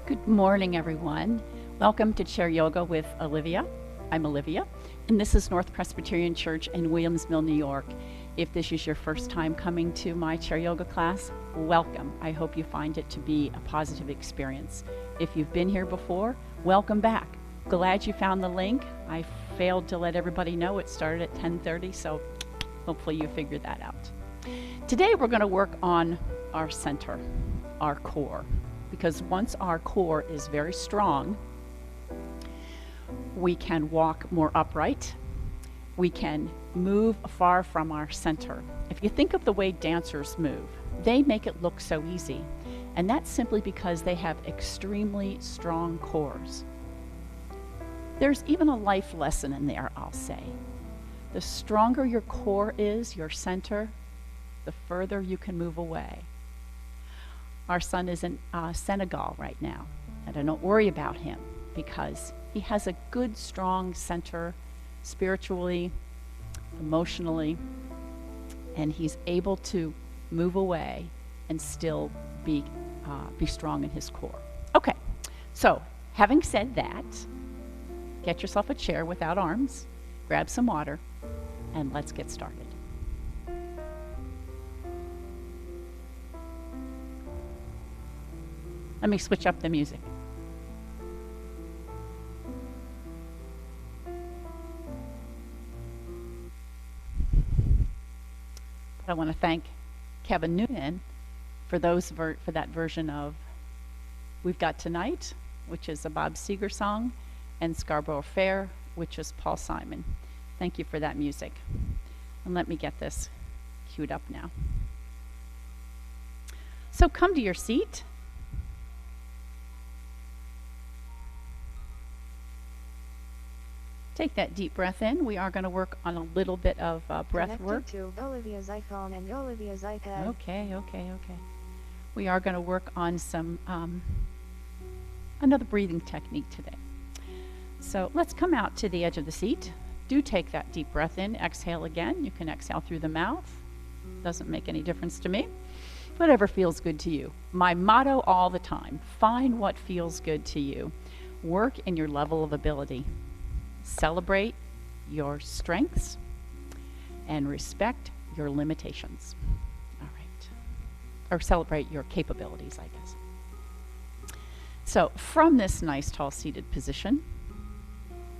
Good morning, everyone. Welcome to Chair Yoga with Olivia. I'm Olivia, and this is North Presbyterian Church in Williams Mill, New York. If this is your first time coming to my Chair Yoga class, welcome. I hope you find it to be a positive experience. If you've been here before, welcome back. Glad you found the link. I failed to let everybody know it started at 10:30, so hopefully you figured that out. Today we're going to work on our center, our core. Because once our core is very strong, we can walk more upright. We can move far from our center. If you think of the way dancers move, they make it look so easy. And that's simply because they have extremely strong cores. There's even a life lesson in there, I'll say. The stronger your core is, your center, the further you can move away. Our son is in Senegal right now, and I don't worry about him because he has a good, strong center spiritually, emotionally, and he's able to move away and still be strong in his core. Okay, so having said that, get yourself a chair without arms, grab some water, and let's get started. Let me switch up the music. But I want to thank Kevin Noonan for that version of We've Got Tonight, which is a Bob Seger song, and Scarborough Fair, which is Paul Simon. Thank you for that music. And let me get this queued up now. So come to your seat. Take that deep breath in. We are going to work on a little bit of breath work. To Olivia's iPhone and Olivia's iPad. Okay. We are going to work on some another breathing technique today. So let's come out to the edge of the seat. Do take that deep breath in. Exhale again. You can exhale through the mouth. Doesn't make any difference to me. Whatever feels good to you. My motto all the time, find what feels good to you. Work in your level of ability. Celebrate your strengths and respect your limitations. All right. Or celebrate your capabilities, I guess. So from this nice tall seated position,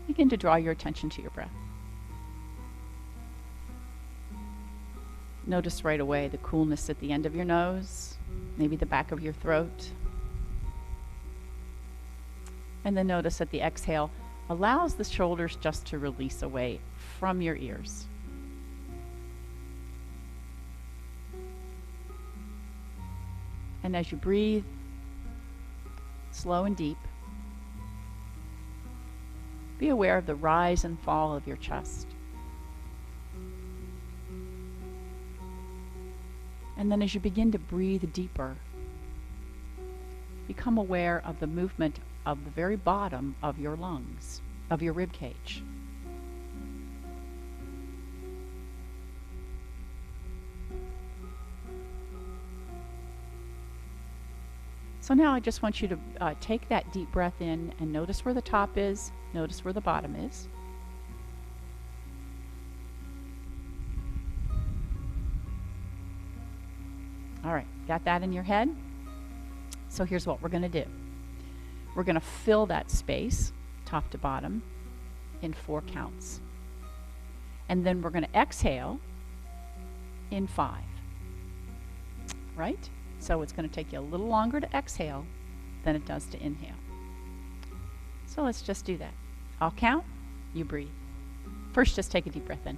begin to draw your attention to your breath. Notice right away the coolness at the end of your nose, maybe the back of your throat. And then notice at the exhale, allows the shoulders just to release away from your ears. And as you breathe, slow and deep, be aware of the rise and fall of your chest. And then as you begin to breathe deeper, become aware of the movement of the very bottom of your lungs, of your rib cage. So now I just want you to take that deep breath in and notice where the top is, notice where the bottom is. All right, got that in your head? So here's what we're going to do. We're going to fill that space, top to bottom, in 4 counts. And then we're going to exhale in 5. Right? So it's going to take you a little longer to exhale than it does to inhale. So let's just do that. I'll count, you breathe. First, just take a deep breath in.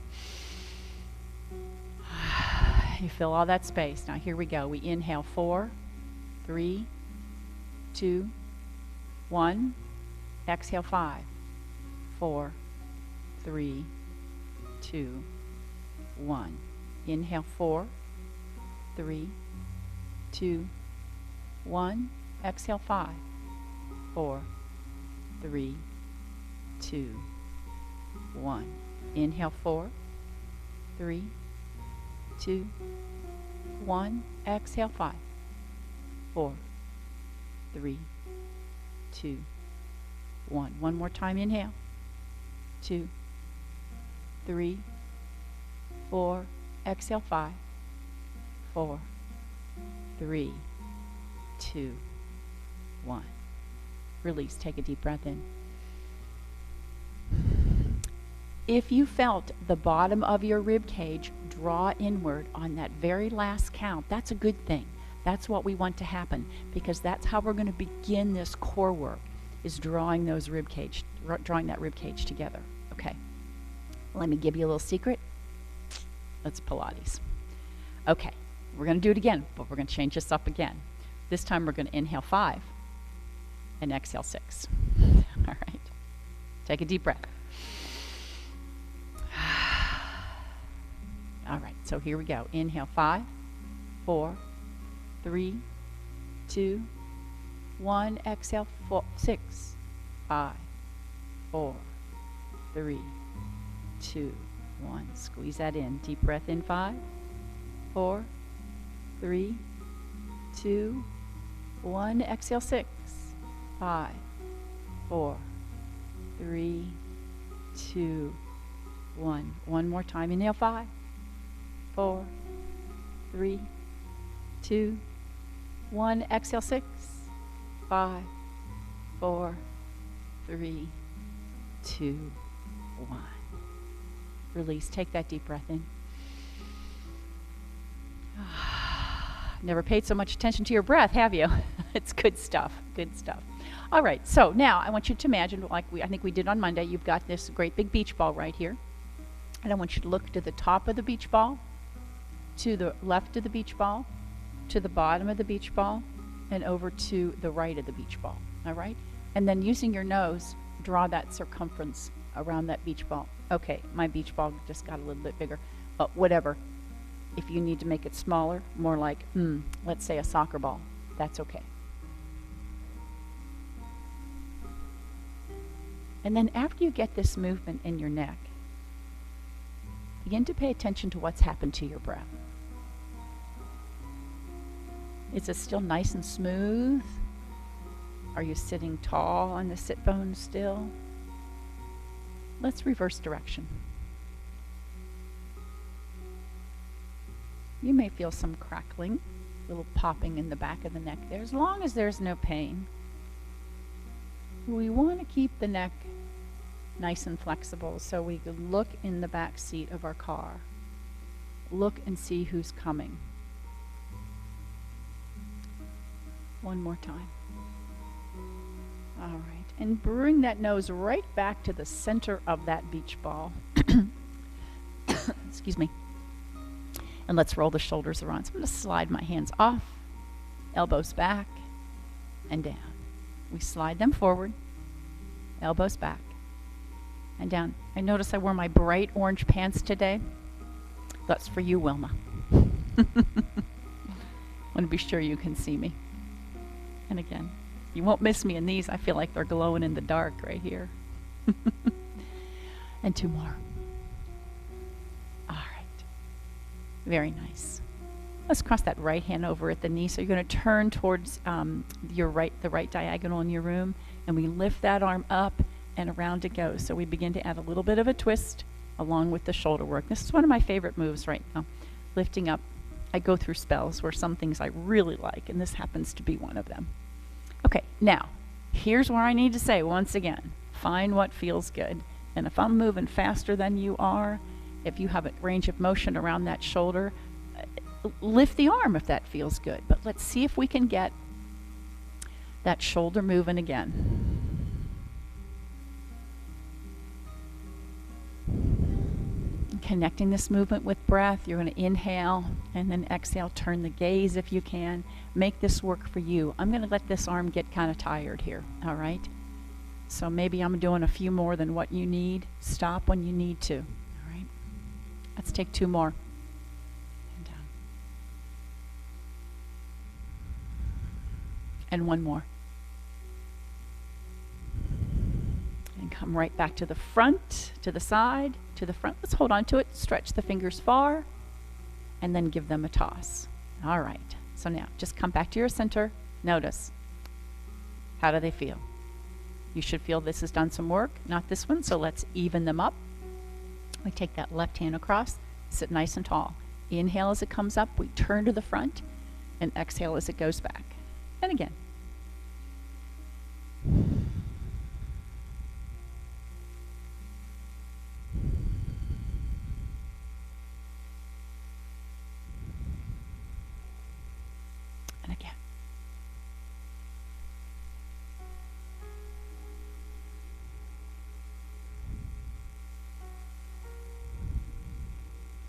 You fill all that space. Now here we go. We inhale 4, 3, 2, 1. Exhale 5, 4, 3, 2, 1. Inhale 4, 3, 2, 1. Exhale 5, 4, 3, 2, 1. Inhale 4, 3, 2, 1. Exhale 5, 4, 3, 2, 1. One more time, inhale. 2, 3, 4. Exhale, 5, 4, 3, 2, 1. Release. Take a deep breath in. If you felt the bottom of your rib cage draw inward on that very last count, that's a good thing. That's what we want to happen, because that's how we're going to begin this core work, is drawing that rib cage together. Okay. Let me give you a little secret. Let's Pilates. Okay. We're going to do it again, but we're going to change this up again. This time we're going to inhale 5 and exhale 6. All right. Take a deep breath. All right, so here we go. Inhale 5, 4, 3, 2, 1. Exhale 6, 5, 4, 3, 2, 1. Squeeze that in. Deep breath in. 5, 4, 3, 2, 1. Exhale 6, 5, 4, 3, 2, 1. One more time. Inhale 5, 4, 3, 2, 1. Exhale 6, 5, 4, 3, 2, 1. Release. Take that deep breath in. Never paid so much attention to your breath, have you? It's good stuff. Good stuff. All right. So now I want you to imagine, like I think we did on Monday, you've got this great big beach ball right here. And I want you to look to the top of the beach ball, to the left of the beach ball, to the bottom of the beach ball, and over to the right of the beach ball. All right? And then using your nose, draw that circumference around that beach ball. Okay, my beach ball just got a little bit bigger, but whatever. If you need to make it smaller, more like, let's say a soccer ball, that's okay. And then after you get this movement in your neck, begin to pay attention to what's happened to your breath. Is it still nice and smooth? Are you sitting tall on the sit bones still? Let's reverse direction. You may feel some crackling, little popping in the back of the neck there, as long as there's no pain. We want to keep the neck nice and flexible so we can look in the back seat of our car. Look and see who's coming. One more time. All right. And bring that nose right back to the center of that beach ball. Excuse me. And let's roll the shoulders around. So I'm going to slide my hands off, elbows back, and down. We slide them forward, elbows back, and down. I notice I wore my bright orange pants today. That's for you, Wilma. Want to be sure you can see me. And again, you won't miss me in these. I feel like they're glowing in the dark right here. And 2 more. All right. Very nice. Let's cross that right hand over at the knee. So you're going to turn towards the right diagonal in your room, and we lift that arm up and around it goes. So we begin to add a little bit of a twist along with the shoulder work. This is one of my favorite moves right now. Lifting up. I go through spells where some things I really like, and this happens to be one of them. Okay, now, here's where I need to say once again, find what feels good. And if I'm moving faster than you are, if you have a range of motion around that shoulder, lift the arm if that feels good. But let's see if we can get that shoulder moving again. Connecting this movement with breath, you're going to inhale and then exhale, turn the gaze if you can. Make this work for you. I'm going to let this arm get kind of tired here, all right? So maybe I'm doing a few more than what you need. Stop when you need to, all right? Let's take 2 more. And down. And 1 more. And come right back to the front, to the side, to the front. Let's hold on to it. Stretch the fingers far, and then give them a toss. All right. So now, just come back to your center. Notice. How do they feel? You should feel this has done some work, not this one, so let's even them up. We take that left hand across, sit nice and tall. Inhale as it comes up, we turn to the front, and exhale as it goes back. And again. And again.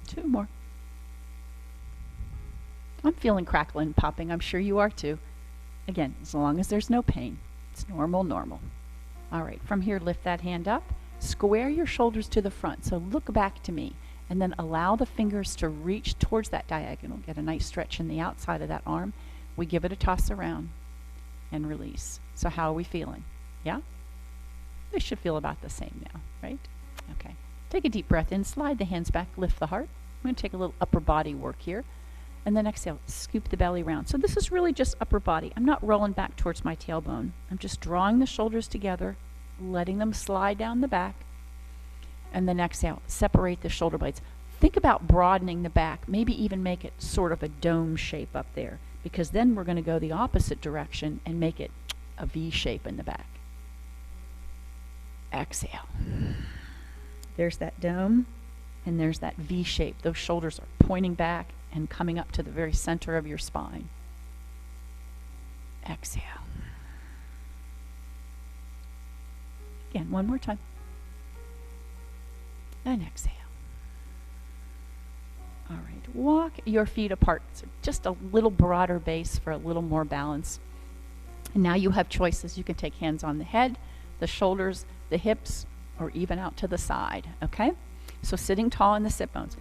Two more. I'm feeling crackling and popping. I'm sure you are too. Again, as long as there's no pain. It's normal, normal. All right, from here, lift that hand up. Square your shoulders to the front. So look back to me. And then allow the fingers to reach towards that diagonal. Get a nice stretch in the outside of that arm. We give it a toss around and release. So how are we feeling? Yeah? They should feel about the same now, right? Okay. Take a deep breath in. Slide the hands back. Lift the heart. I'm going to take a little upper body work here. And then exhale, scoop the belly round. So this is really just upper body. I'm not rolling back towards my tailbone. I'm just drawing the shoulders together, letting them slide down the back. And then exhale, separate the shoulder blades. Think about broadening the back. Maybe even make it sort of a dome shape up there, because then we're going to go the opposite direction and make it a V shape in the back. Exhale. There's that dome, and there's that V shape. Those shoulders are pointing back and coming up to the very center of your spine. Exhale. Again, one more time. And exhale. All right, walk your feet apart. So just a little broader base for a little more balance. And now you have choices. You can take hands on the head, the shoulders, the hips, or even out to the side, okay? So sitting tall in the sit bones.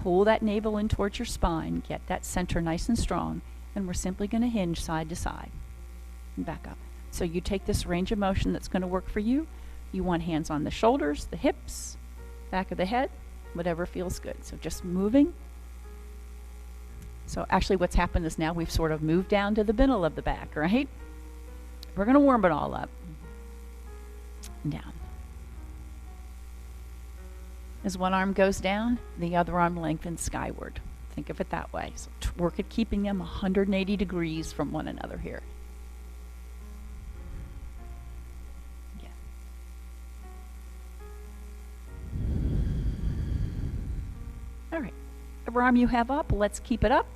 Pull that navel in towards your spine, get that center nice and strong, and we're simply going to hinge side to side and back up. So you take this range of motion that's going to work for you. You want hands on the shoulders, the hips, back of the head, whatever feels good. So just moving. So actually what's happened is now we've sort of moved down to the middle of the back, right? We're going to warm it all up. And down. As one arm goes down, the other arm lengthens skyward. Think of it that way. So work at keeping them 180 degrees from one another here. Again. All right. Whatever arm you have up, let's keep it up.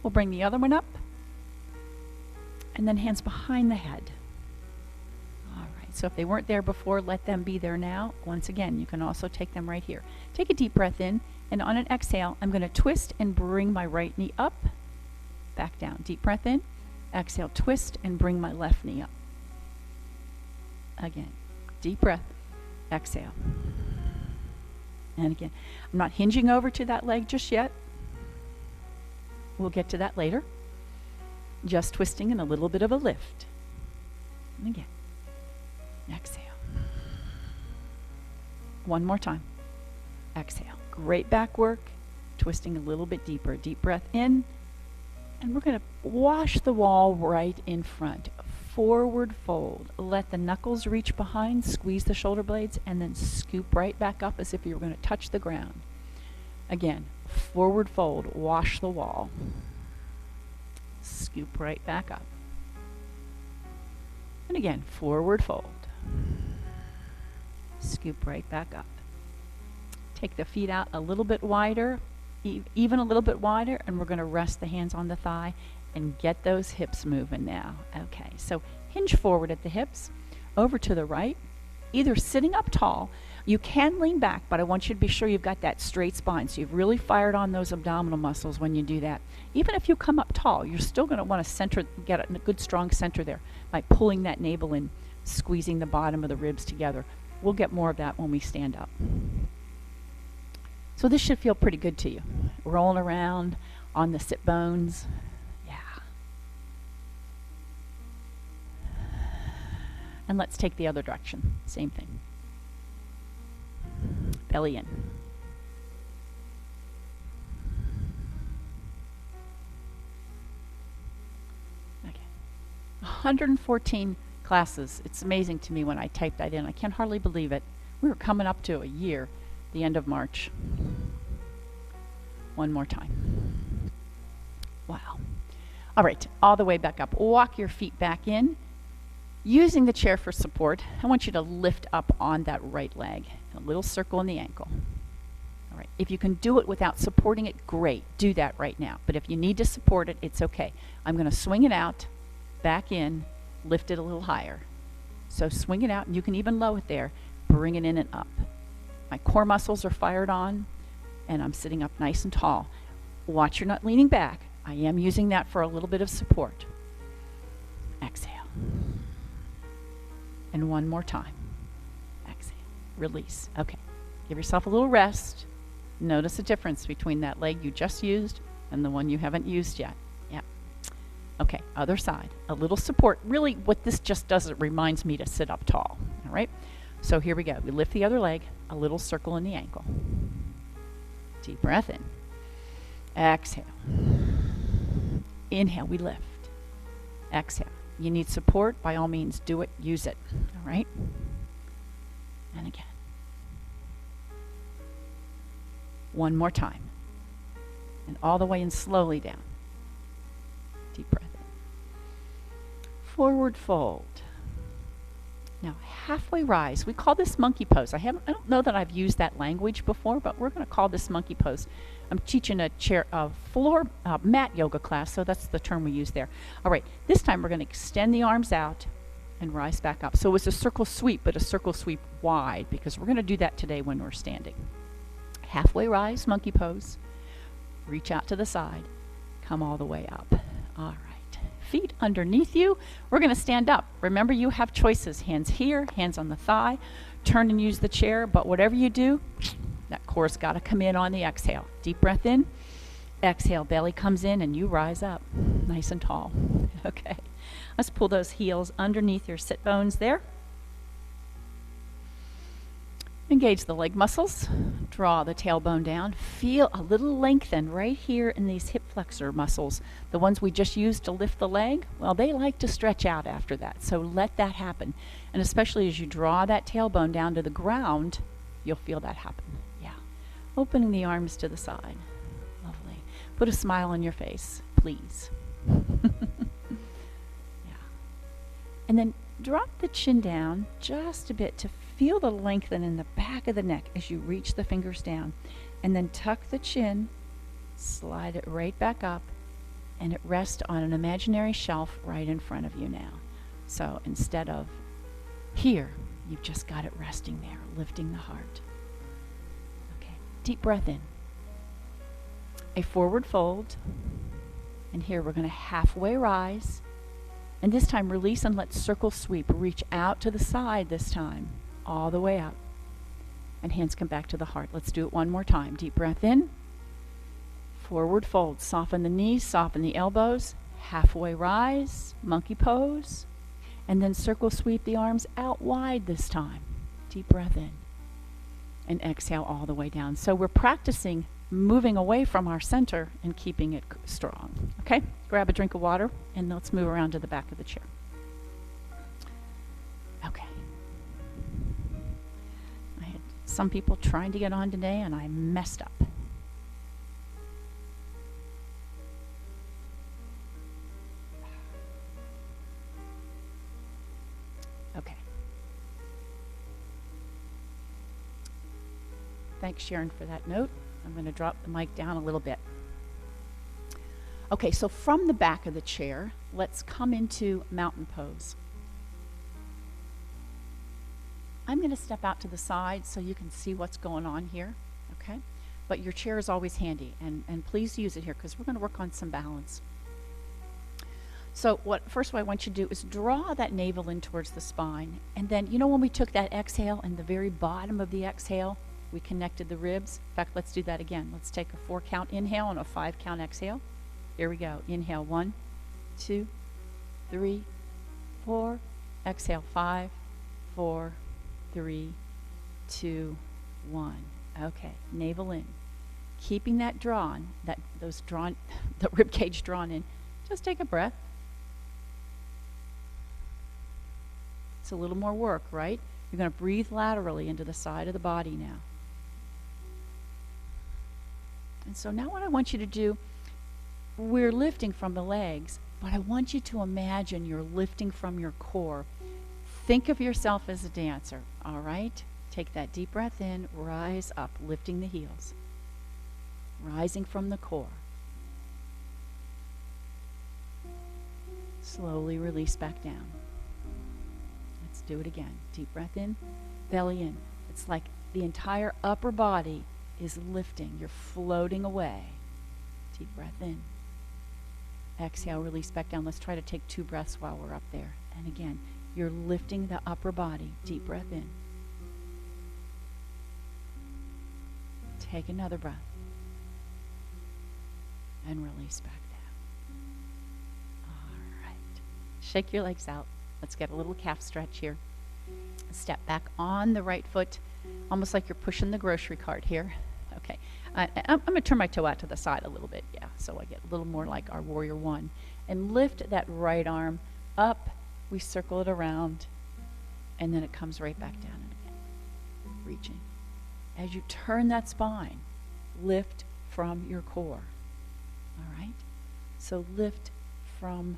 We'll bring the other one up. And then hands behind the head. So if they weren't there before, let them be there now. Once again, you can also take them right here. Take a deep breath in, and on an exhale, I'm going to twist and bring my right knee up, back down. Deep breath in, exhale, twist and bring my left knee up. Again, deep breath, exhale. And again, I'm not hinging over to that leg just yet. We'll get to that later. Just twisting and a little bit of a lift. And again. Exhale. One more time. Exhale. Great back work. Twisting a little bit deeper. Deep breath in. And we're going to wash the wall right in front. Forward fold. Let the knuckles reach behind. Squeeze the shoulder blades. And then scoop right back up as if you were going to touch the ground. Again, forward fold. Wash the wall. Scoop right back up. And again, forward fold. Scoop right back up. Take the feet out a little bit wider, even a little bit wider, and we're going to rest the hands on the thigh and get those hips moving now. Okay, so hinge forward at the hips, over to the right, either sitting up tall. You can lean back, but I want you to be sure you've got that straight spine, so you've really fired on those abdominal muscles when you do that. Even if you come up tall, you're still going to want to center, get a good strong center there by pulling that navel in, squeezing the bottom of the ribs together. We'll get more of that when we stand up. So this should feel pretty good to you. Rolling around on the sit bones. Yeah. And let's take the other direction. Same thing. Belly in. Okay. 114 classes. It's amazing to me when I type that in. I can hardly believe it. We were coming up to a year, the end of March. One more time. Wow. All right, all the way back up. Walk your feet back in. Using the chair for support, I want you to lift up on that right leg. A little circle in the ankle. All right, if you can do it without supporting it, great. Do that right now. But if you need to support it, it's okay. I'm going to swing it out, back in, lift it a little higher. So swing it out, and you can even low it there. Bring it in and up. My core muscles are fired on, and I'm sitting up nice and tall. Watch you're not leaning back. I am using that for a little bit of support. Exhale. And one more time. Exhale. Release. Okay. Give yourself a little rest. Notice the difference between that leg you just used and the one you haven't used yet. Yeah. Okay. Other side. A little support. Really, what this just does, it reminds me to sit up tall. All right. So here we go. We lift the other leg. A little circle in the ankle. Deep breath in. Exhale. Inhale. We lift. Exhale. You need support, by all means, do it, use it. All right? And again. One more time. And all the way in slowly down. Deep breath in. Forward fold. Now, halfway rise. We call this monkey pose. I don't know that I've used that language before, but we're going to call this monkey pose. I'm teaching a floor mat yoga class, so that's the term we use there. All right, this time we're going to extend the arms out and rise back up. So it's a circle sweep, but a circle sweep wide, because we're going to do that today when we're standing. Halfway rise, monkey pose. Reach out to the side. Come all the way up. All right. Feet underneath you. We're going to stand up. Remember, you have choices. Hands here, hands on the thigh. Turn and use the chair, but whatever you do, that core's got to come in on the exhale. Deep breath in. Exhale, belly comes in and you rise up nice and tall. Okay. Let's pull those heels underneath your sit bones there. Engage the leg muscles. Draw the tailbone down. Feel a little lengthen right here in these hip flexor muscles. The ones we just used to lift the leg, well, they like to stretch out after that. So let that happen. And especially as you draw that tailbone down to the ground, you'll feel that happen. Yeah. Opening the arms to the side. Lovely. Put a smile on your face, please. Yeah. And then drop the chin down just a bit to feel the lengthen in the back of the neck as you reach the fingers down. And then tuck the chin, slide it right back up, and it rests on an imaginary shelf right in front of you now. So instead of here, you've just got it resting there, lifting the heart. Okay, deep breath in. A forward fold. And here we're going to halfway rise. And this time release and let circle sweep. Reach out to the side this time. All the way up. And hands come back to the heart. Let's do it one more time. Deep breath in. Forward fold. Soften the knees, soften the elbows. Halfway rise, monkey pose. And then circle sweep the arms out wide this time. Deep breath in. And exhale all the way down. So we're practicing moving away from our center and keeping it strong. Okay? Grab a drink of water and let's move around to the back of the chair. Okay. Some people trying to get on today, and I messed up. Okay. Thanks, Sharon, for that note. I'm going to drop the mic down a little bit. Okay, so from the back of the chair, let's come into mountain pose. I'm going to step out to the side so you can see what's going on here, okay? But your chair is always handy, and please use it here because we're going to work on some balance. So first what I want you to do is draw that navel in towards the spine, and then, you know when we took that exhale and the very bottom of the exhale, we connected the ribs? In fact, let's do that again. Let's take a 4-count inhale and a 5-count exhale. Here we go. Inhale, 1, 2, 3, 4. Exhale, 5, 4, 3, 2, 1. Okay, navel in. Keeping that drawn, the rib cage drawn in. Just take a breath. It's a little more work, right? You're going to breathe laterally into the side of the body now. And so now what I want you to do, we're lifting from the legs, but I want you to imagine you're lifting from your core. Think of yourself as a dancer, all right? Take that deep breath in, rise up, lifting the heels. Rising from the core. Slowly release back down. Let's do it again. Deep breath in, belly in. It's like the entire upper body is lifting. You're floating away. Deep breath in. Exhale, release back down. Let's try to take 2 breaths while we're up there. And again, you're lifting the upper body. Deep breath in. Take another breath. And release back down. All right. Shake your legs out. Let's get a little calf stretch here. Step back on the right foot, almost like you're pushing the grocery cart here. Okay. I'm going to turn my toe out to the side a little bit, yeah, so I get a little more like our warrior one. And lift that right arm up. We circle it around, and then it comes right back down and again. Reaching. As you turn that spine, lift from your core. All right? So lift from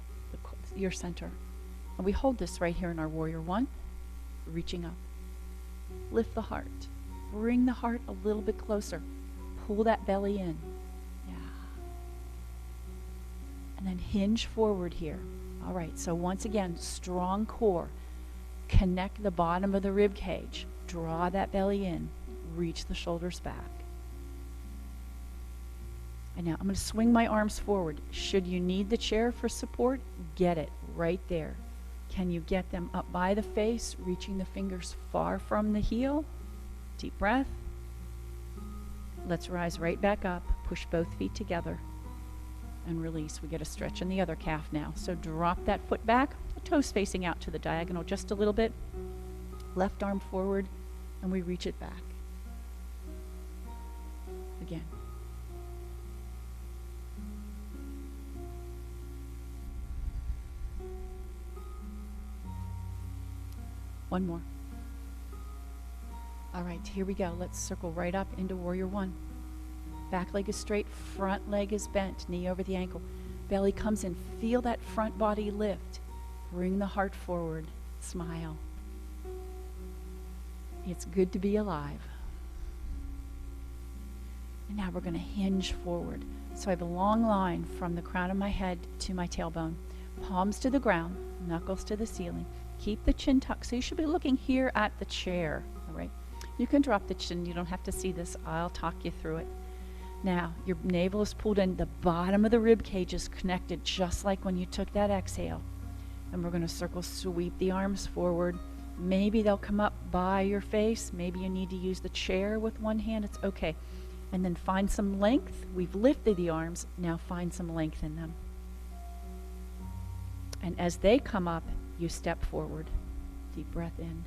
your center. And we hold this right here in our warrior one, reaching up. Lift the heart. Bring the heart a little bit closer. Pull that belly in. Yeah. And then hinge forward here. All right, so once again, strong core. Connect the bottom of the rib cage. Draw that belly in. Reach the shoulders back. And now I'm going to swing my arms forward. Should you need the chair for support, get it right there. Can you get them up by the face, reaching the fingers far from the heel? Deep breath. Let's rise right back up. Push both feet together and release. We get a stretch in the other calf now. So drop that foot back, the toes facing out to the diagonal just a little bit. Left arm forward, and we reach it back. Again. One more. All right, here we go. Let's circle right up into warrior one. Back leg is straight, front leg is bent, knee over the ankle. Belly comes in. Feel that front body lift. Bring the heart forward. Smile. It's good to be alive. And now we're going to hinge forward. So I have a long line from the crown of my head to my tailbone. Palms to the ground, knuckles to the ceiling. Keep the chin tucked. So you should be looking here at the chair. All right. You can drop the chin. You don't have to see this. I'll talk you through it. Now, your navel is pulled in. The bottom of the rib cage is connected, just like when you took that exhale. And we're going to circle, sweep the arms forward. Maybe they'll come up by your face. Maybe you need to use the chair with one hand. It's okay. And then find some length. We've lifted the arms. Now find some length in them. And as they come up, you step forward. Deep breath in.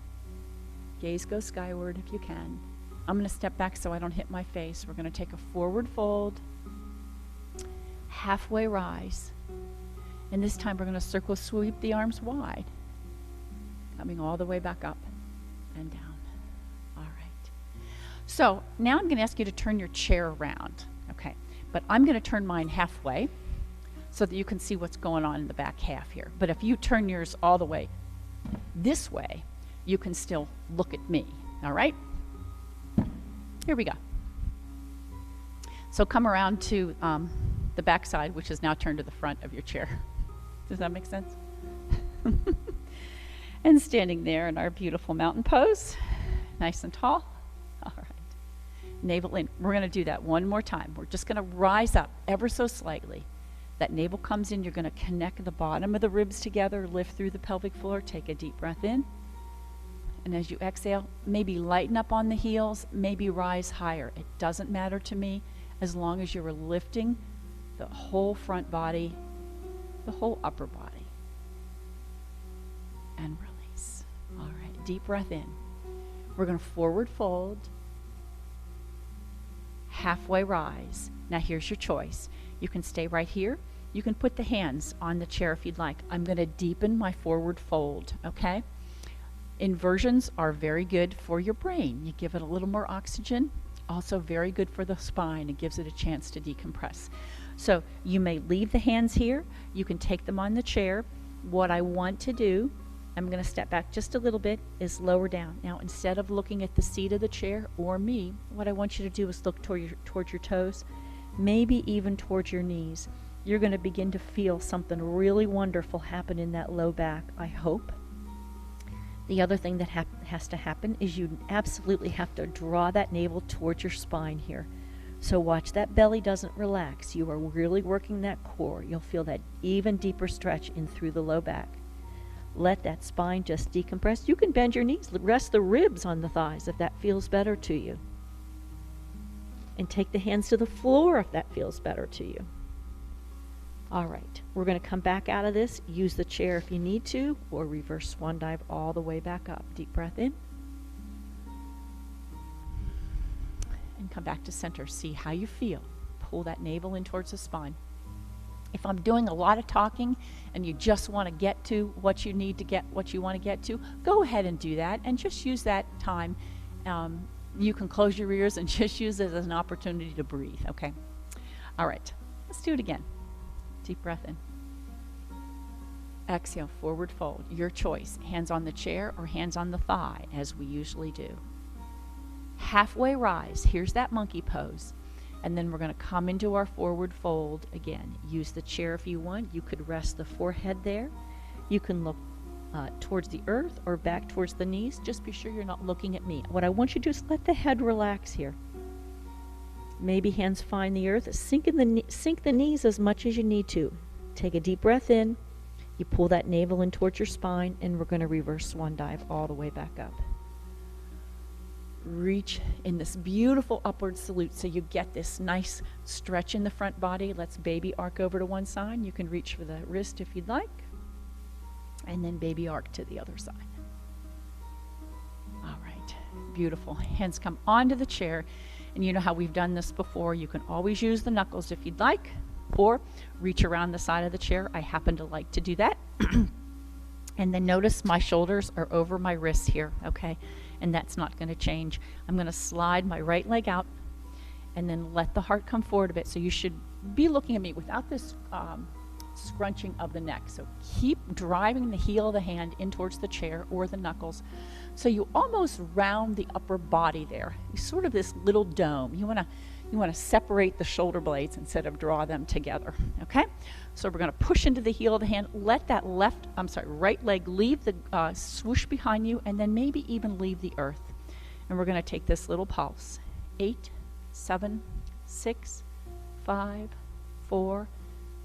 Gaze goes skyward if you can. I'm going to step back so I don't hit my face. We're going to take a forward fold, halfway rise, and this time we're going to circle sweep the arms wide, coming all the way back up and down. All right. So now I'm going to ask you to turn your chair around. Okay. But I'm going to turn mine halfway so that you can see what's going on in the back half here. But if you turn yours all the way this way, you can still look at me. All right? Here we go. So come around to the back side, which is now turned to the front of your chair. Does that make sense? And standing there in our beautiful mountain pose, nice and tall. All right. Navel in. We're going to do that one more time. We're just going to rise up ever so slightly. That navel comes in. You're going to connect the bottom of the ribs together, lift through the pelvic floor. Take a deep breath in. And as you exhale, maybe lighten up on the heels, maybe rise higher. It doesn't matter to me as long as you're lifting the whole front body, the whole upper body. And release. All right, deep breath in. We're going to forward fold, halfway rise. Now here's your choice. You can stay right here. You can put the hands on the chair if you'd like. I'm going to deepen my forward fold, okay? Inversions are very good for your brain. You give it a little more oxygen. Also very good for the spine. It gives it a chance to decompress. So you may leave the hands here. You can take them on the chair. What I want to do, I'm going to step back just a little bit, is lower down. Now, instead of looking at the seat of the chair or me, what I want you to do is look towards your toes, maybe even towards your knees. You're going to begin to feel something really wonderful happen in that low back, I hope. The other thing that has to happen is you absolutely have to draw that navel towards your spine here. So watch that belly doesn't relax. You are really working that core. You'll feel that even deeper stretch in through the low back. Let that spine just decompress. You can bend your knees, rest the ribs on the thighs if that feels better to you. And take the hands to the floor if that feels better to you. All right, we're going to come back out of this. Use the chair if you need to, or reverse swan dive all the way back up. Deep breath in. And come back to center. See how you feel. Pull that navel in towards the spine. If I'm doing a lot of talking and you just want to get to what you need to get, what you want to get to, go ahead and do that and just use that time. You can close your ears and just use it as an opportunity to breathe, okay? All right, let's do it again. Deep breath in. Exhale, forward fold. Your choice. Hands on the chair or hands on the thigh, as we usually do. Halfway rise. Here's that monkey pose. And then we're going to come into our forward fold again. Use the chair if you want. You could rest the forehead there. You can look towards the earth or back towards the knees. Just be sure you're not looking at me. What I want you to do is let the head relax here. Maybe hands find the earth. Sink the knees as much as you need to. Take a deep breath in. You pull that navel in towards your spine, and we're going to reverse swan dive all the way back up. Reach in this beautiful upward salute so you get this nice stretch in the front body. Let's baby arc over to one side. You can reach for the wrist if you'd like. And then baby arc to the other side. All right, beautiful. Hands come onto the chair. And you know how we've done this before. You can always use the knuckles if you'd like, or reach around the side of the chair. I happen to like to do that. And then notice my shoulders are over my wrists here, okay? And that's not going to change. I'm going to slide my right leg out and then let the heart come forward a bit. So you should be looking at me without this scrunching of the neck. So keep driving the heel of the hand in towards the chair or the knuckles. So you almost round the upper body there. It's sort of this little dome. You want to separate the shoulder blades instead of draw them together. Okay? So we're going to push into the heel of the hand. Let that right leg leave the swoosh behind you, and then maybe even leave the earth. And we're going to take this little pulse. 8, 7, 6, 5, 4,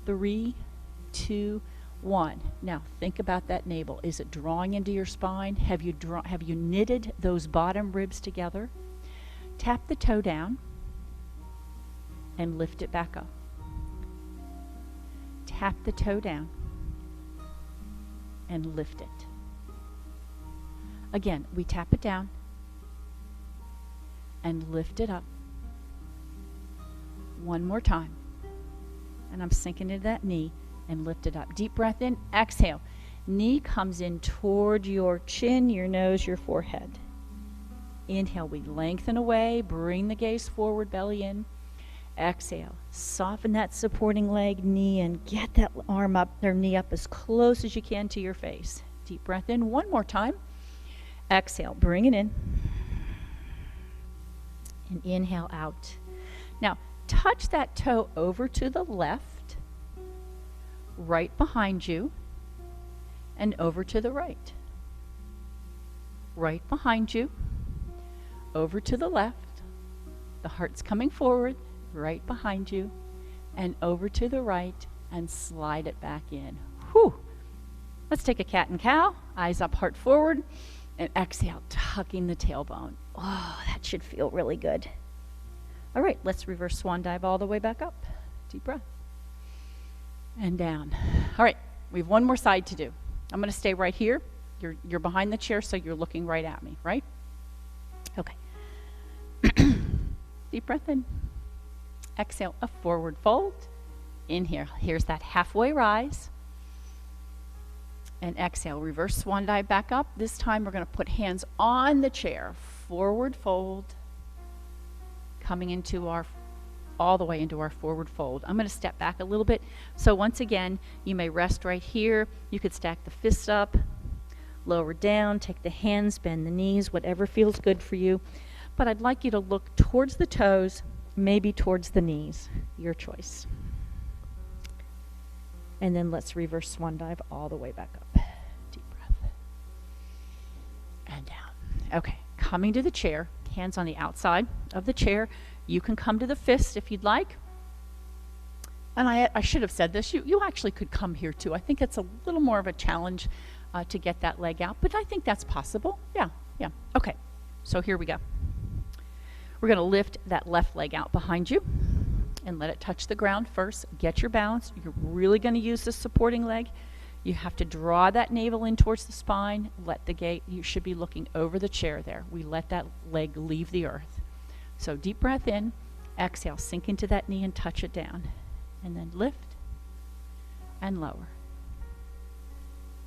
3, 2, 1. Now think about that navel. Is it drawing into your spine? Have you knitted those bottom ribs together? Tap the toe down and lift it back up. Tap the toe down and lift it. Again, we tap it down and lift it up. One more time. And I'm sinking into that knee and lift it up. Deep breath in, exhale. Knee comes in toward your chin, your nose, your forehead. Inhale, we lengthen away, bring the gaze forward, belly in. Exhale, soften that supporting leg, knee, and get that arm up, or knee up as close as you can to your face. Deep breath in, one more time. Exhale, bring it in. And inhale out. Now, touch that toe over to the left, right behind you, and over to the right. Right behind you, over to the left. The heart's coming forward, right behind you, and over to the right, and slide it back in. Whew. Let's take a cat and cow. Eyes up, heart forward, and exhale, tucking the tailbone. Oh, that should feel really good. All right, let's reverse swan dive all the way back up. Deep breath. And down. All right, we have one more side to do. I'm going to stay right here. You're behind the chair, so you're looking right at me, right? Okay. Deep breath in. Exhale, a forward fold. Inhale. Here's that halfway rise. And exhale, reverse swan dive back up. This time we're going to put hands on the chair, forward fold, coming into our, all the way into our forward fold. I'm going to step back a little bit. So once again, you may rest right here. You could stack the fists up, lower down, take the hands, bend the knees, whatever feels good for you. But I'd like you to look towards the toes, maybe towards the knees, your choice. And then let's reverse swan dive all the way back up. Deep breath. And down. Okay, coming to the chair, hands on the outside of the chair. You can come to the fist if you'd like. And I should have said this, you actually could come here too. I think it's a little more of a challenge to get that leg out, but I think that's possible. Yeah. Okay, so here we go. We're going to lift that left leg out behind you and let it touch the ground first. Get your balance. You're really going to use the supporting leg. You have to draw that navel in towards the spine. Let the gate, you should be looking over the chair there. We let that leg leave the earth. So deep breath in, exhale, sink into that knee and touch it down. And then lift and lower.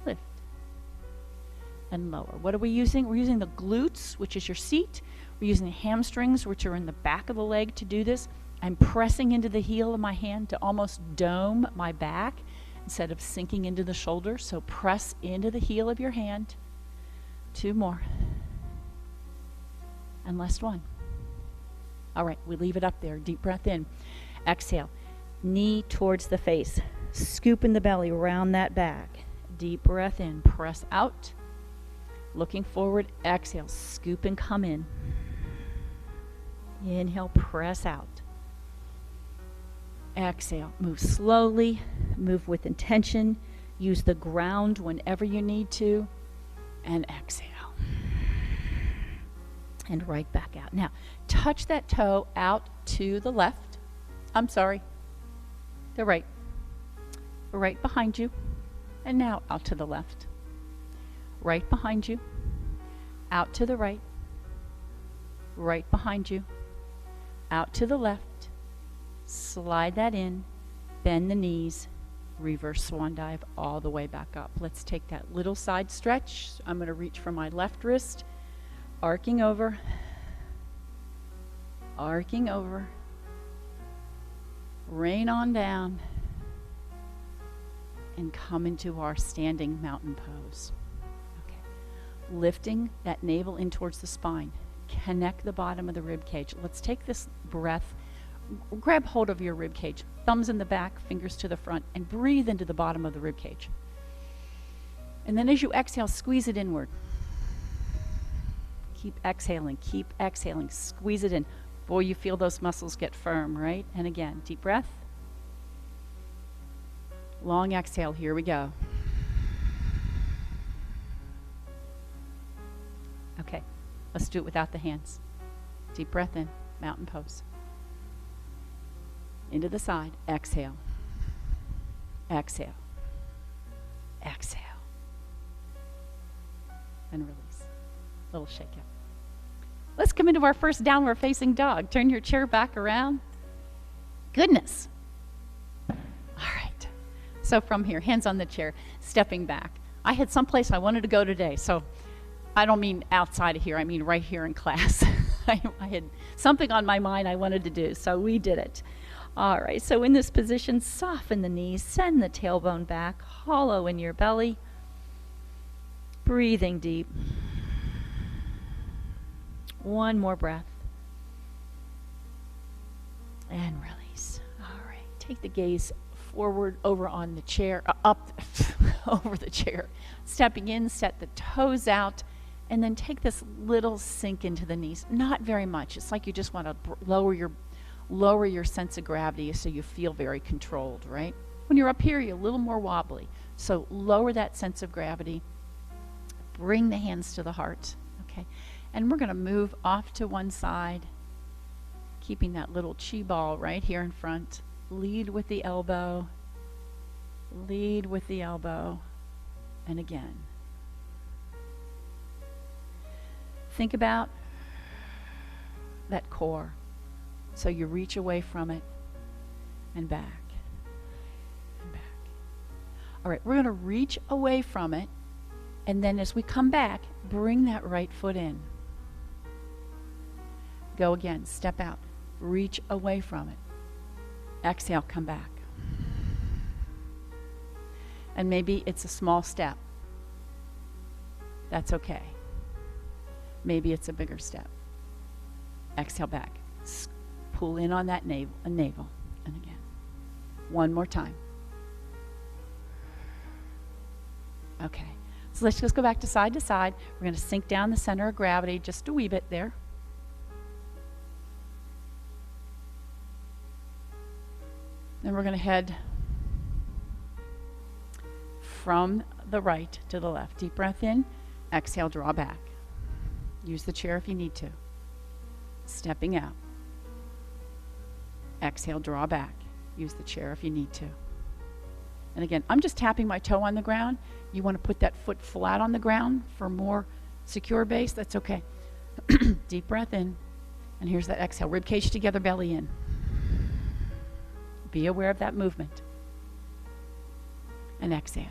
Lift and lower. What are we using? We're using the glutes, which is your seat. We're using the hamstrings, which are in the back of the leg to do this. I'm pressing into the heel of my hand to almost dome my back instead of sinking into the shoulder. So press into the heel of your hand. 2 more. And last one. All right, we leave it up there. Deep breath in. Exhale. Knee towards the face. Scoop in the belly, round that back. Deep breath in. Press out. Looking forward. Exhale. Scoop and come in. Inhale, press out. Exhale, move slowly, move with intention, use the ground whenever you need to, and exhale. And right back out. Now, touch that toe out to the left. I'm sorry, the right. Right behind you, and now out to the left. Right behind you, out to the right. Right behind you, out to the left. Slide that in, bend the knees, reverse swan dive all the way back up. Let's take that little side stretch. I'm going to reach for my left wrist, arcing over, rain on down, and come into our standing mountain pose. Okay. Lifting that navel in towards the spine. Connect the bottom of the rib cage. Let's take this breath. Grab hold of your rib cage, thumbs in the back, fingers to the front, and breathe into the bottom of the rib cage. And then as you exhale, squeeze it inward. Keep exhaling, squeeze it in. Boy, you feel those muscles get firm, right? And again, deep breath. Long exhale, here we go. Okay, let's do it without the hands. Deep breath in, mountain pose. Into the side, exhale, exhale, exhale, and release. Little shake out. Let's come into our first downward facing dog. Turn your chair back around. Goodness. All right. So from here, hands on the chair, stepping back. I had someplace I wanted to go today, so I don't mean outside of here, I mean right here in class. I had something on my mind I wanted to do, so we did it. All right, so in this position, soften the knees, send the tailbone back, hollow in your belly, breathing deep. One more breath. And release. All right, take the gaze forward over on the chair, up over the chair. Stepping in, set the toes out, and then take this little sink into the knees. Not very much. It's like you just want to lower your sense of gravity so you feel very controlled, right? When you're up here, you're a little more wobbly. So lower that sense of gravity. Bring the hands to the heart, okay? And we're going to move off to one side, keeping that little chi ball right here in front. Lead with the elbow. Lead with the elbow. And again. Think about that core. So you reach away from it and back and back. All right, we're going to reach away from it. And then as we come back, bring that right foot in. Go again, step out, reach away from it. Exhale, come back. And maybe it's a small step. That's okay. Maybe it's a bigger step. Exhale back. Pull in on that navel, and again. One more time. Okay. So let's just go back to side. We're going to sink down the center of gravity just a wee bit there. Then we're going to head from the right to the left. Deep breath in. Exhale, draw back. Use the chair if you need to. Stepping out. Exhale, draw back. Use the chair if you need to. And again, I'm just tapping my toe on the ground. You want to put that foot flat on the ground for more secure base, that's okay. Deep breath in. And here's that exhale. Rib cage together, belly in. Be aware of that movement. And exhale.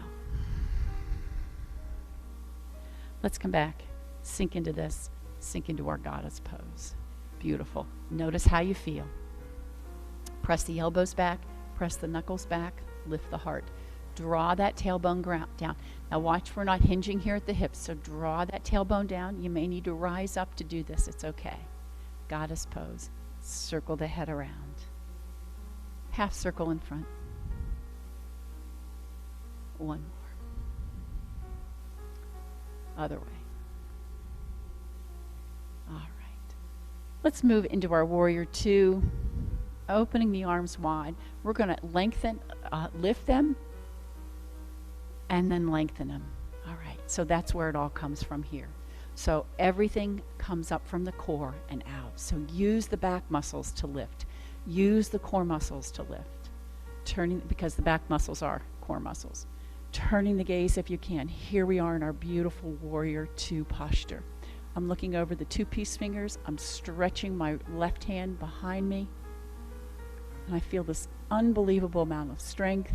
Let's come back. Sink into this. Sink into our goddess pose. Beautiful. Notice how you feel. Press the elbows back. Press the knuckles back. Lift the heart. Draw that tailbone down. Now watch, we're not hinging here at the hips, so draw that tailbone down. You may need to rise up to do this. It's okay. Goddess pose. Circle the head around. Half circle in front. One more. Other way. All right. Let's move into our warrior two. Opening the arms wide. We're going to lengthen, lift them, and then lengthen them. All right. So that's where it all comes from here. So everything comes up from the core and out. So use the back muscles to lift. Use the core muscles to lift. Turning, because the back muscles are core muscles. Turning the gaze if you can. Here we are in our beautiful warrior two posture. I'm looking over the two peace fingers. I'm stretching my left hand behind me. And I feel this unbelievable amount of strength.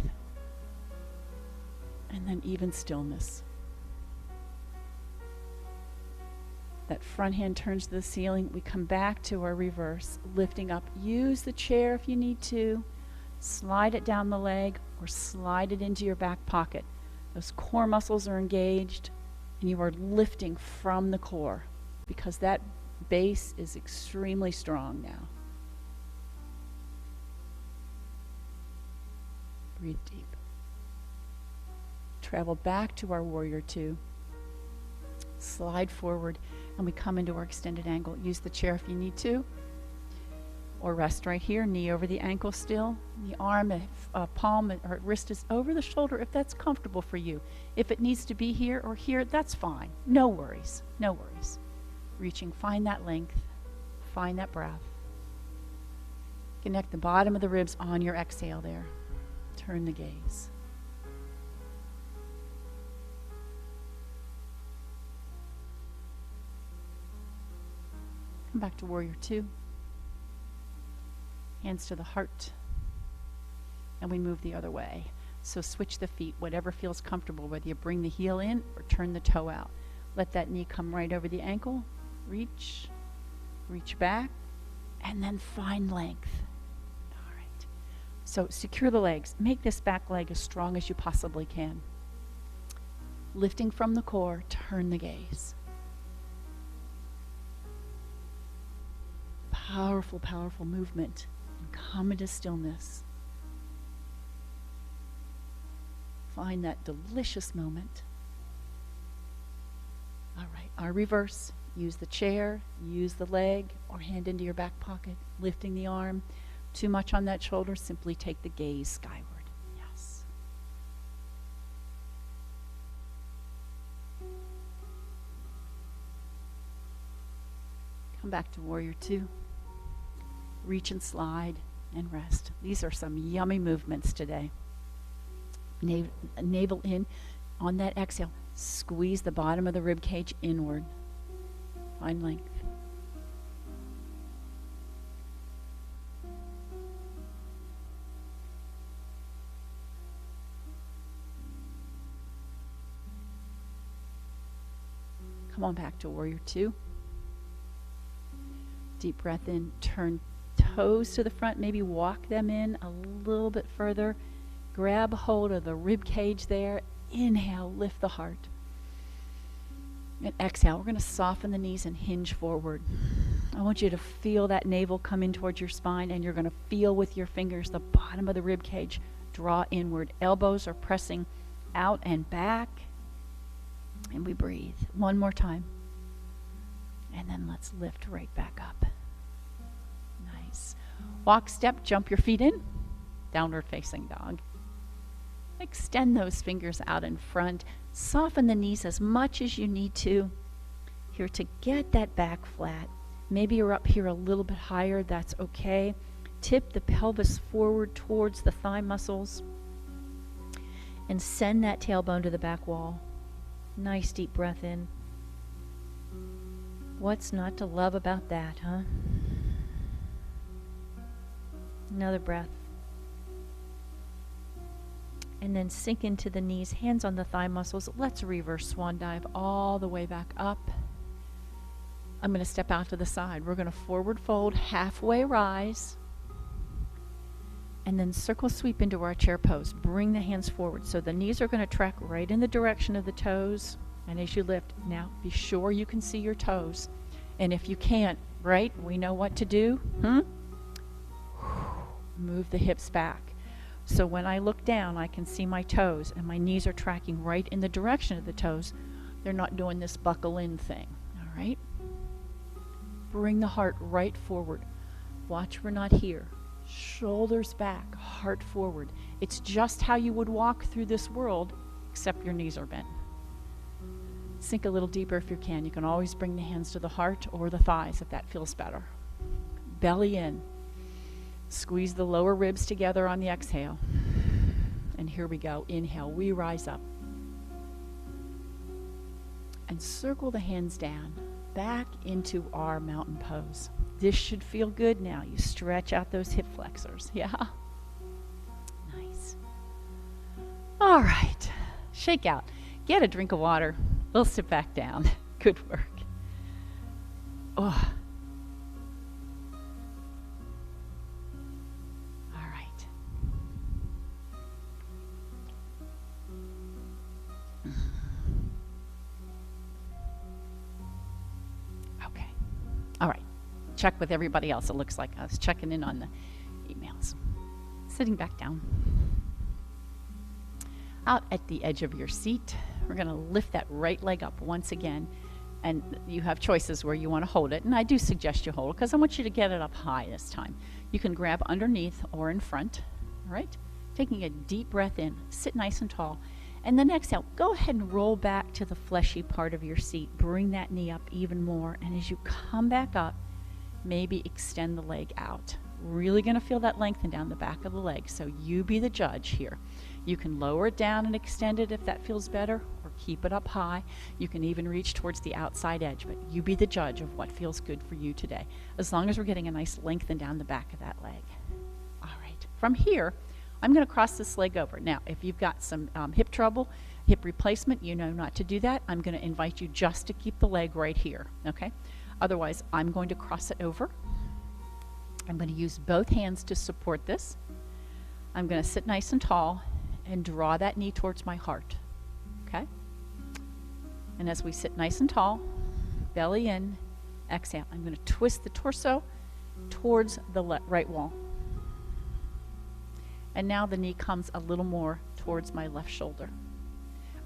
And then even stillness. That front hand turns to the ceiling. We come back to our reverse, lifting up. Use the chair if you need to. Slide it down the leg or slide it into your back pocket. Those core muscles are engaged and you are lifting from the core because that base is extremely strong now. Breathe deep. Travel back to our warrior two. Slide forward and we come into our extended angle. Use the chair if you need to. Or rest right here, knee over the ankle still. The arm, palm or wrist is over the shoulder if that's comfortable for you. If it needs to be here or here, that's fine. No worries, no worries. Reaching, find that length, find that breath. Connect the bottom of the ribs on your exhale there. Turn the gaze. Come back to warrior two. Hands to the heart. And we move the other way. So switch the feet, whatever feels comfortable, whether you bring the heel in or turn the toe out. Let that knee come right over the ankle. Reach, reach back, and then find length. All right. So secure the legs. Make this back leg as strong as you possibly can. Lifting from the core, turn the gaze. Powerful, powerful movement. And come into stillness. Find that delicious moment. All right, our reverse. Use the chair, use the leg, or hand into your back pocket, lifting the arm. Too much on that shoulder, simply take the gaze skyward. Yes. Come back to warrior two. Reach and slide and rest. These are some yummy movements today. Navel in. On that exhale, squeeze the bottom of the rib cage inward. Find length. Come on back to warrior two. Deep breath in, turn toes to the front, maybe walk them in a little bit further. Grab hold of the rib cage there. Inhale, lift the heart. And exhale, we're going to soften the knees and hinge forward. I want you to feel that navel come in towards your spine, and you're going to feel with your fingers the bottom of the rib cage draw inward. Elbows are pressing out and back. And we breathe. One more time. And then let's lift right back up. Nice. Walk, step, jump your feet in. Downward facing dog. Extend those fingers out in front. Soften the knees as much as you need to. Here to get that back flat. Maybe you're up here a little bit higher. That's okay. Tip the pelvis forward towards the thigh muscles. And send that tailbone to the back wall. Nice deep breath in. What's not to love about that, huh? Another breath. And then sink into the knees, hands on the thigh muscles. Let's reverse swan dive all the way back up. I'm going to step out to the side. We're going to forward fold, halfway rise. And then circle sweep into our chair pose. Bring the hands forward. So the knees are going to track right in the direction of the toes. And as you lift, now be sure you can see your toes. And if you can't, right, we know what to do. Move the hips back. So when I look down, I can see my toes, and my knees are tracking right in the direction of the toes. They're not doing this buckle in thing, all right? Bring the heart right forward. Watch we're not here. Shoulders back, heart forward. It's just how you would walk through this world, except your knees are bent. Sink a little deeper if you can. You can always bring the hands to the heart or the thighs if that feels better. Belly in. Squeeze the lower ribs together on the exhale. And here we go. Inhale, we rise up. And circle the hands down, back into our mountain pose. This should feel good now. You stretch out those hip flexors. Yeah? Nice. All right. Shake out. Get a drink of water. We'll sit back down. Good work. Oh. All right. Okay. All right. Check with everybody else. It looks like I was checking in on the emails. Sitting back down. Out at the edge of your seat, we're going to lift that right leg up once again. And you have choices where you want to hold it. And I do suggest you hold it because I want you to get it up high this time. You can grab underneath or in front. All right? Taking a deep breath in. Sit nice and tall. And then exhale. Go ahead and roll back to the fleshy part of your seat. Bring that knee up even more. And as you come back up, maybe extend the leg out. Really going to feel that lengthen down the back of the leg. So you be the judge here. You can lower it down and extend it if that feels better, or keep it up high. You can even reach towards the outside edge, but you be the judge of what feels good for you today, as long as we're getting a nice lengthen down the back of that leg. All right. From here, I'm going to cross this leg over. Now, if you've got some hip trouble, hip replacement, you know not to do that. I'm going to invite you just to keep the leg right here, okay? Otherwise, I'm going to cross it over. I'm going to use both hands to support this. I'm going to sit nice and tall and draw that knee towards my heart, okay? And as we sit nice and tall, belly in, exhale. I'm going to twist the torso towards the right wall. And now the knee comes a little more towards my left shoulder.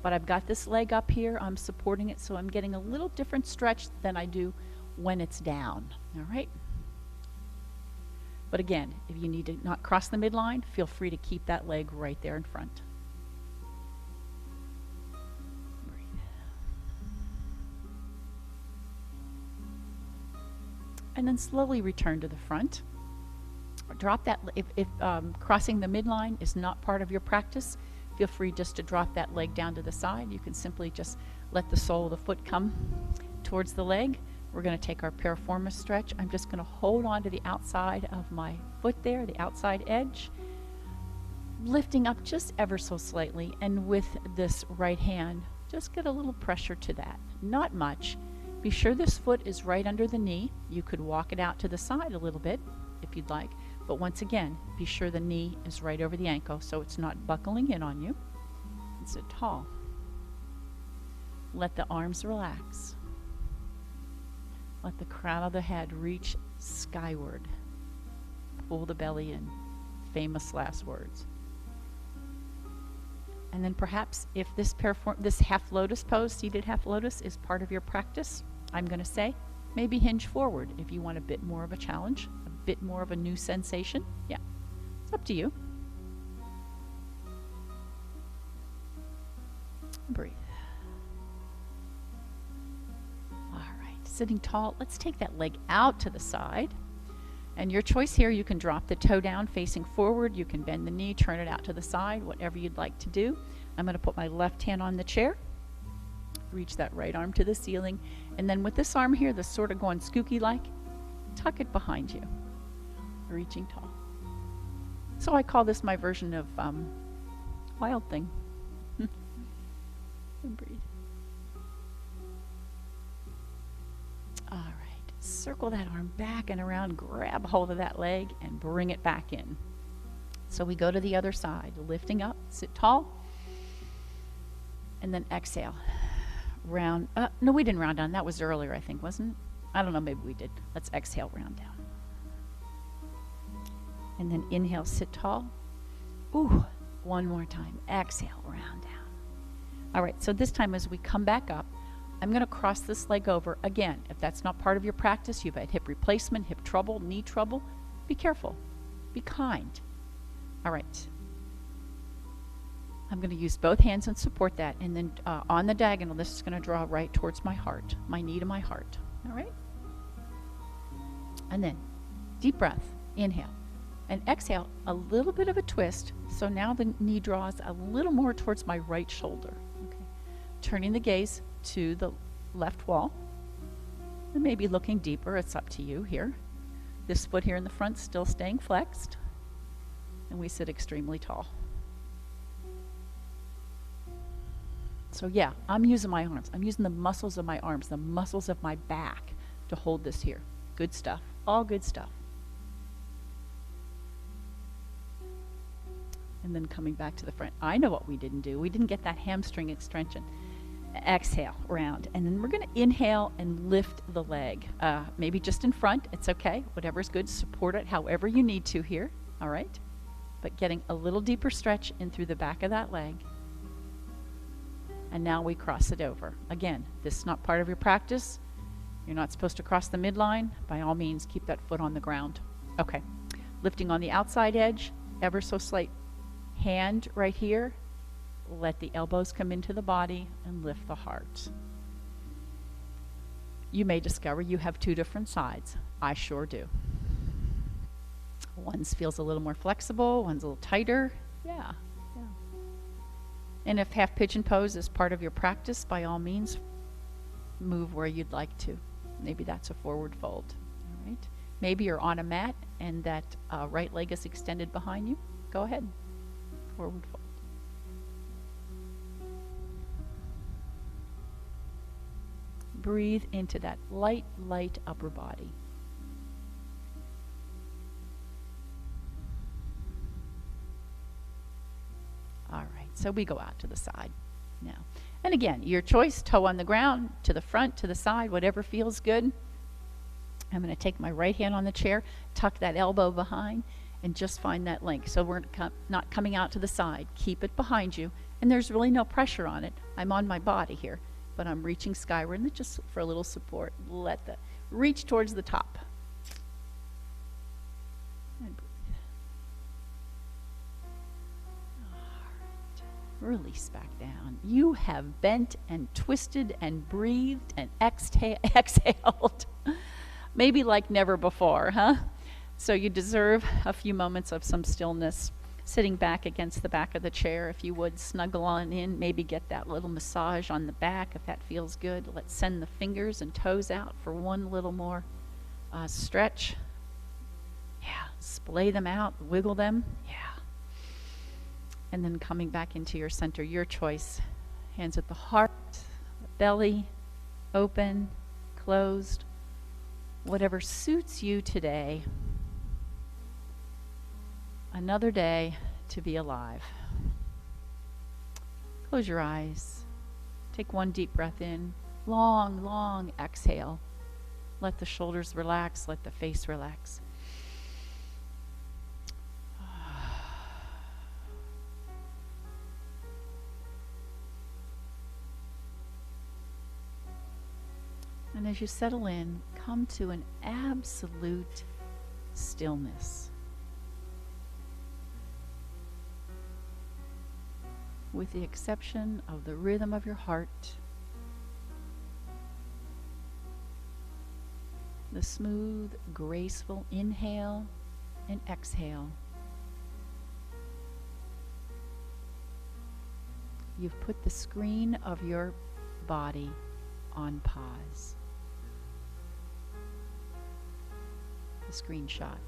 But I've got this leg up here. I'm supporting it, so I'm getting a little different stretch than I do when it's down, all right? But again, if you need to not cross the midline, feel free to keep that leg right there in front. Breathe. And then slowly return to the front. Drop that, if crossing the midline is not part of your practice, feel free just to drop that leg down to the side. You can simply just let the sole of the foot come towards the leg. We're going to take our piriformis stretch. I'm just going to hold on to the outside of my foot there, the outside edge, lifting up just ever so slightly, and with this right hand, Just get a little pressure to that. Not much. Be sure this foot is right under the knee. You could walk it out to the side a little bit if you'd like. But once again, be sure the knee is right over the ankle so it's not buckling in on you. And sit tall. Let the arms relax. Let the crown of the head reach skyward. Pull the belly in. Famous last words. And then perhaps if this half lotus pose, seated half lotus, is part of your practice, I'm going to say maybe hinge forward if you want a bit more of a challenge, a bit more of a new sensation. Yeah, it's up to you. Breathe. All right, sitting tall, let's take that leg out to the side. And your choice here, you can drop the toe down facing forward, you can bend the knee, turn it out to the side, whatever you'd like to do. I'm going to put my left hand on the chair, reach that right arm to the ceiling, and then with this arm here, that's sort of going skooky-like, tuck it behind you, reaching tall. So I call this my version of Wild Thing. And breathe. All right. Circle that arm back and around, grab hold of that leg and bring it back in. So we go to the other side, lifting up, sit tall, and then exhale. Round, no, we didn't round down. That was earlier, I think, wasn't it? I don't know, maybe we did. Let's exhale, round down. And then inhale, sit tall. Ooh, one more time. Exhale, round down. All right, so this time as we come back up, I'm going to cross this leg over. Again, if that's not part of your practice, you've had hip replacement, hip trouble, knee trouble, be careful. Be kind. All right. I'm going to use both hands and support that. And then on the diagonal, this is going to draw right towards my heart, my knee to my heart. All right? And then deep breath. Inhale. And exhale, a little bit of a twist. So now the knee draws a little more towards my right shoulder. Okay. Turning the gaze to the left wall. And maybe looking deeper. It's up to you here. This foot here in the front still staying flexed. And we sit extremely tall. So yeah, I'm using my arms. I'm using the muscles of my arms, the muscles of my back to hold this here. Good stuff. All good stuff. And then coming back to the front. I know what we didn't do. We didn't get that hamstring extension. Exhale, round. And then we're going to inhale and lift the leg. Maybe just in front. It's okay. Whatever's good. Support it however you need to here. All right? But getting a little deeper stretch in through the back of that leg. And now we cross it over. Again, this is not part of your practice. You're not supposed to cross the midline. By all means, keep that foot on the ground. Okay. Lifting on the outside edge, ever so slight. Hand right here. Let the elbows come into the body and lift the heart. You may discover you have two different sides. I sure do. One feels a little more flexible, one's a little tighter. Yeah. And if half pigeon pose is part of your practice, by all means, move where you'd like to. Maybe that's a forward fold. All right. Maybe you're on a mat and that right leg is extended behind you. Go ahead. Forward fold. Breathe into that light upper body. All right, so we go out to the side now. And again, your choice, toe on the ground, to the front, to the side, whatever feels good. I'm going to take my right hand on the chair, tuck that elbow behind, and just find that link. So we're not coming out to the side. Keep it behind you, and there's really no pressure on it. I'm on my body here, but I'm reaching skyward, and just for a little support, reach towards the top. And breathe. All right. Release back down. You have bent and twisted and breathed and exhaled. Maybe like never before, huh? So you deserve a few moments of some stillness. Sitting back against the back of the chair, if you would, snuggle on in, maybe get that little massage on the back if that feels good. Let's send the fingers and toes out for one little more stretch. Yeah, splay them out, wiggle them. Yeah. And then coming back into your center, your choice. Hands at the heart, belly, open, closed, whatever suits you today. Another day to be alive. Close your eyes. Take one deep breath in. Long, long exhale. Let the shoulders relax. Let the face relax. And as you settle in, come to an absolute stillness. With the exception of the rhythm of your heart, the smooth, graceful inhale and exhale. You've put the screen of your body on pause. The screenshot.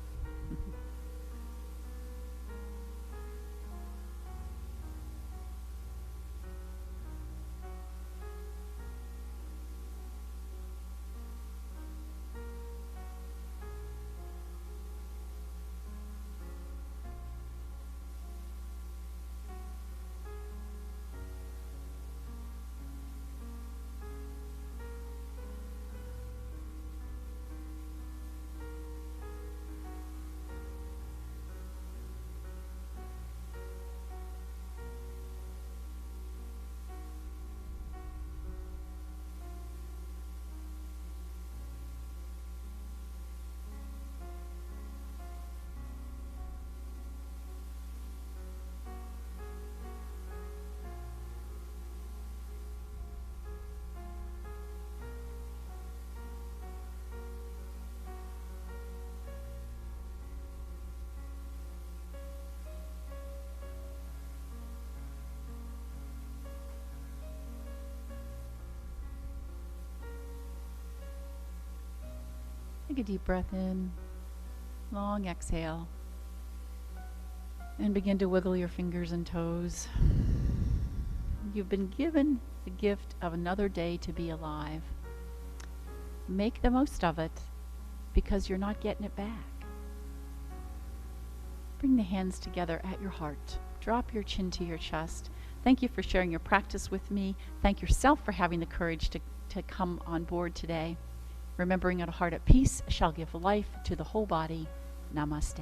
Take a deep breath in, long exhale, and begin to wiggle your fingers and toes. You've been given the gift of another day to be alive. Make the most of it, because you're not getting it back. Bring the hands together at your heart. Drop your chin to your chest. Thank you for sharing your practice with me. Thank yourself for having the courage to come on board today. Remembering a heart at peace shall give life to the whole body. Namaste.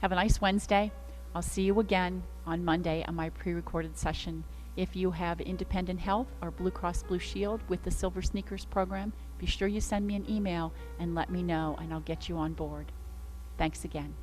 Have a nice Wednesday. I'll see you again on Monday on my pre-recorded session. If you have Independent Health or Blue Cross Blue Shield with the Silver Sneakers program, be sure you send me an email and let me know, and I'll get you on board. Thanks again.